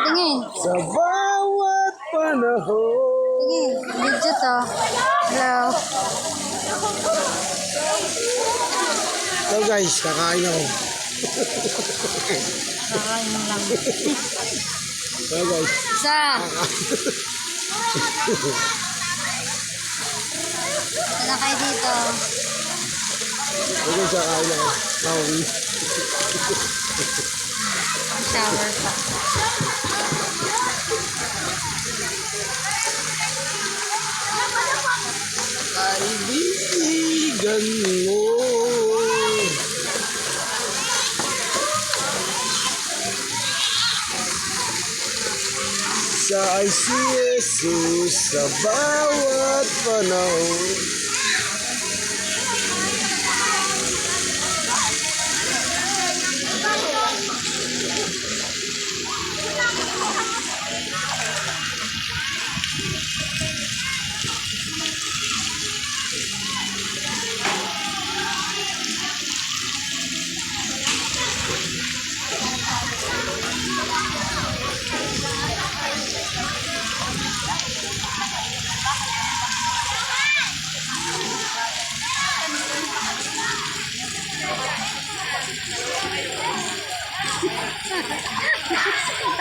tingin. Sa bawat panahon. Tingin, video to. Hello. So guys, kakain ako. Kakain mo lang. So guys. Isa. Wala kayo dito. So guys, kakain ako. Pauwi. Shower pa. Kaibigan mo. Sa ay si Jesus sa bawat panahon.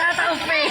Tataupe.